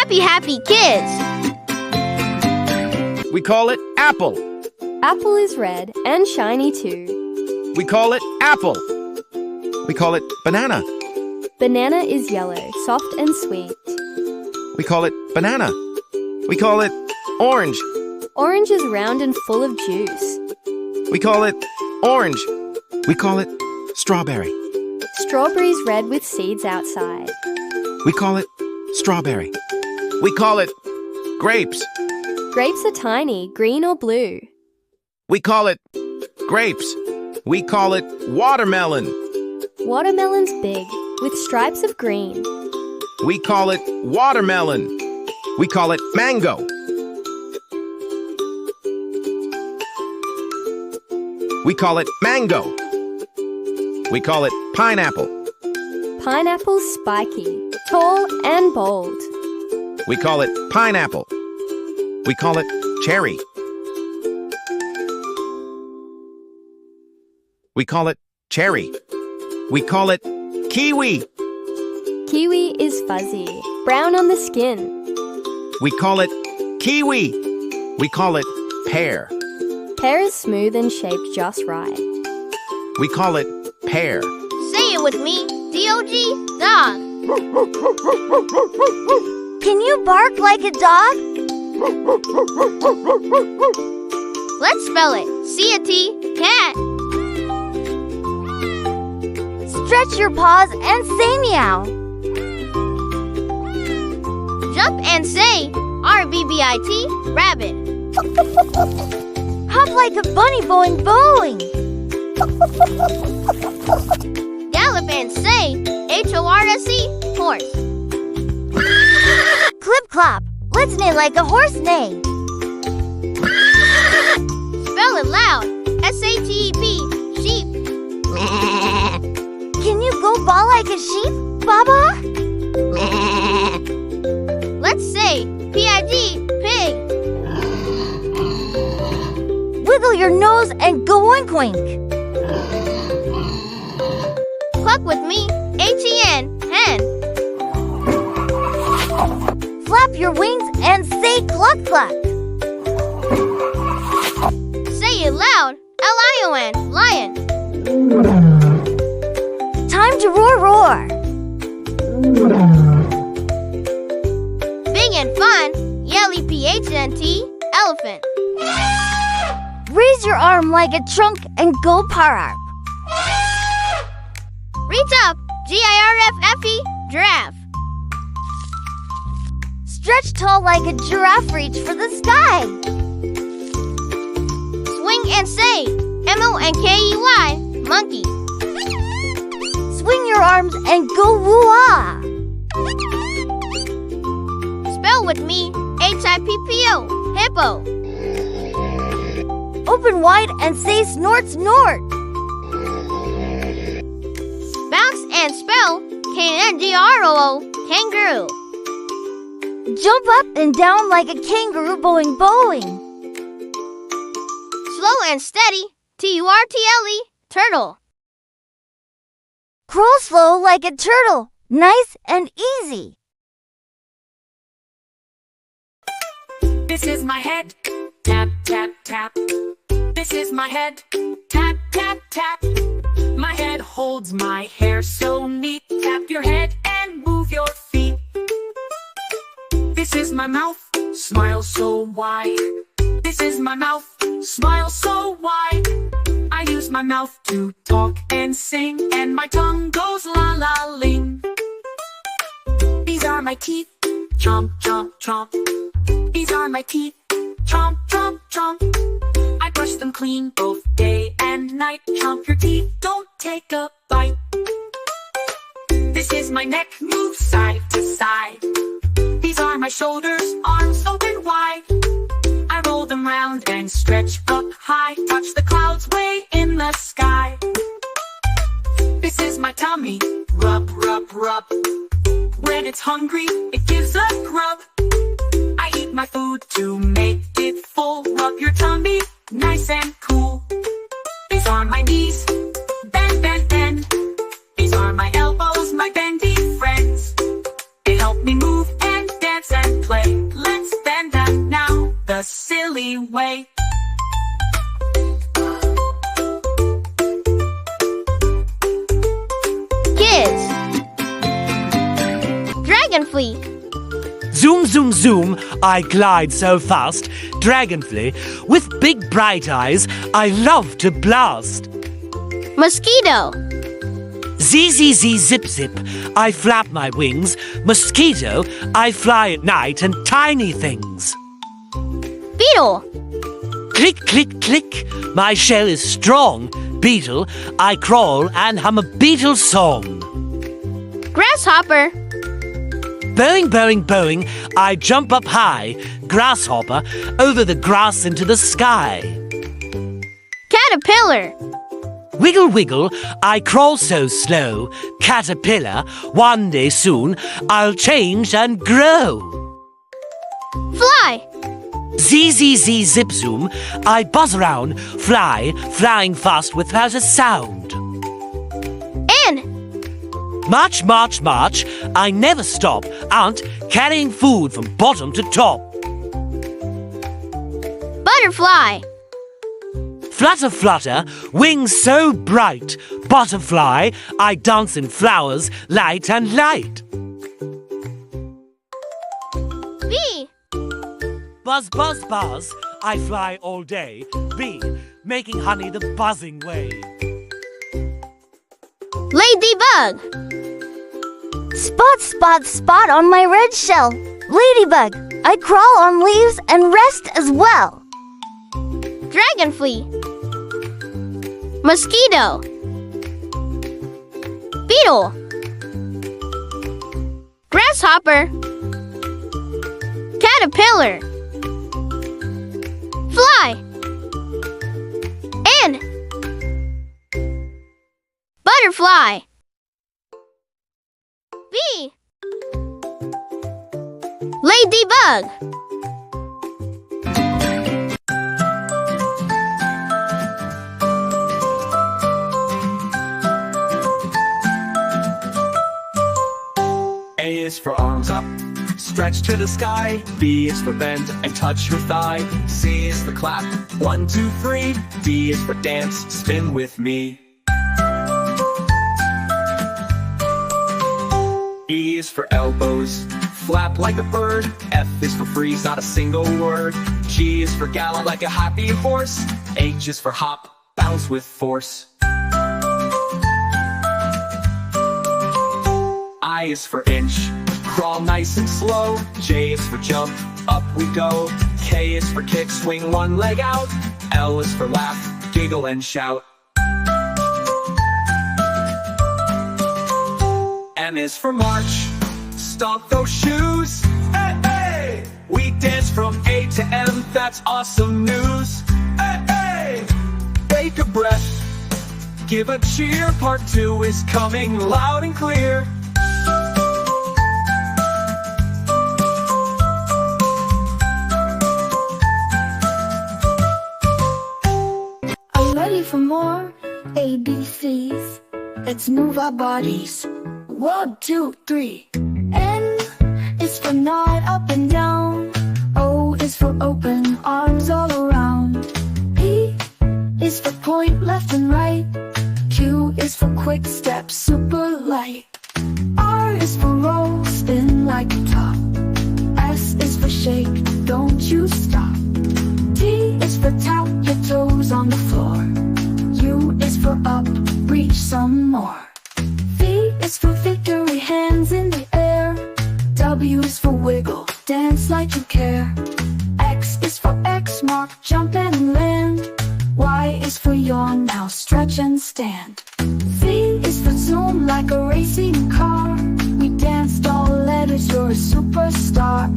happy kids. We call it apple. Apple is red and shiny too. We call it apple. We call it banana. Banana is yellow, soft and sweet. We call it banana. We call it orange. Orange is round and full of juice. We call it orange. We call it strawberry. Strawberry's red with seeds outside. We call it strawberry. We call it grapes. Grapes are tiny, green or blue. We call it grapes. We call it watermelon. Watermelon's big, with stripes of green. We call it watermelon. We call it mango. We call it mango. We call it pineapple. Pineapple's spiky, tall and bold. We call it pineapple. We call it cherry. We call it cherry. We call it kiwi. Kiwi is fuzzy, brown on the skin. We call it kiwi. We call it pear. Pear is smooth and shaped just right. We call it pear. Say it with me. D-O-G, dog. Can you bark like a dog? Let's spell it. C-A-T, cat. Stretch your paws and say meow. Jump and say R-B-B-I-T, rabbit. Hop like a bunny boing boing. Gallop and say H-O-R-S-E, horse. Clip clop. Let's neigh like a horse neigh. Spell it loud. S-A-T-E-P, sheep. Can you go baa like a sheep, Baba? Let's say P-I-G, pig. Wiggle your nose and go oink oink. Cluck with me. H-E-N, hen. Flap your wings and say cluck cluck. Say it loud. L-I-O-N, lion. Time to roar roar. Big and fun. Yelly P-H-N-T, elephant. Raise your arm like a trunk and go pararp. Reach up. G-I-R-F-F-E, giraffe. Stretch tall like a giraffe, reach for the sky. Swing and say M-O-N-K-E-Y, monkey. Swing your arms and go woo-ah. Spell with me. H-I-P-P-O, hippo. Open wide and say snort snort. Bounce and spell K-N-G-R-O-O, kangaroo. Jump up and down like a kangaroo boing boing. Slow and steady, T-U-R-T-L-E, turtle. Crawl slow like a turtle, nice and easy. This is my head, tap, tap, tap. This is my head, tap, tap, tap. My head holds my hair so neat. Tap your head and move your feet. This is my mouth, smile so wide. This is my mouth, smile so wide. I use my mouth to talk and sing, and my tongue goes la la ling. These are my teeth, chomp, chomp, chomp. These are my teeth, chomp, chomp, chomp. I brush them clean both day and night. Chomp your teeth, don't take a bite. This is my neck, move side to side. These are my shoulders, arms open wide. I roll them round and stretch up high. Touch the clouds way in the sky. This is my tummy, rub, rub, rub. When it's hungry, it gives a grub. I eat my food to make it full. Rub your tummy, nice and cool. These are my knees, bend, bend, bend. These are my elbows, my bendy friends. They help me move and dance and silly way. Kids. Dragonfly. Zoom, zoom, zoom, I glide so fast. Dragonfly, with big bright eyes, I love to blast. Mosquito. Zee, zee, zee, zip, zip, I flap my wings. Mosquito, I fly at night and tiny things. Beetle. Click, click, click, my shell is strong. Beetle, I crawl and hum a beetle song. Grasshopper. Bowing, bowing, bowing, I jump up high. Grasshopper, over the grass into the sky. Caterpillar. Wiggle, wiggle, I crawl so slow. Caterpillar, one day soon, I'll change and grow. Fly. Zee, zee, zee, zip, zoom, I buzz around, fly, flying fast without a sound. N. March, march, march, I never stop. Ant, carrying food from bottom to top. Butterfly. Flutter, flutter, wings so bright. Butterfly, I dance in flowers, light and light. Bee. Buzz, buzz, buzz, I fly all day. Bee, making honey the buzzing way. Ladybug. Spot, spot, spot on my red shell. Ladybug. I crawl on leaves and rest as well. Dragonfly. Mosquito. Beetle. Grasshopper. Caterpillar. Fly. N. Butterfly. Bee. Ladybug. A is for arms up, stretch to the sky. B is for bend and touch your thigh. C is for clap, 1, 2, 3. D is for dance, spin with me. E is for elbows, flap like a bird. F is for freeze, not a single word. G is for gallop like a happy horse. H is for hop, bounce with force. I is for inch, crawl nice and slow. J is for jump, up we go. K is for kick, swing one leg out. L is for laugh, giggle and shout. M is for march, stomp those shoes. Hey, hey! We dance from A to M, that's awesome news. Hey, hey! Take a breath, give a cheer. Part 2 is coming loud and clear. Are you ready for more ABCs? Let's move our bodies. 1, 2, 3. N is for nod up and down. O is for open arms all around. P is for point left and right. Q is for quick step, super light. R is for roll, spin like a top. S is for shake, don't you stop. T is for tap your toes on the floor. U is for up, reach some more. V is for victory, hands in the air. W is for wiggle, dance like you care. X is for X mark, jump and land. Y is for yawn, now stretch and stand. Z is for zoom like a racing car. We danced all letters, you're a superstar.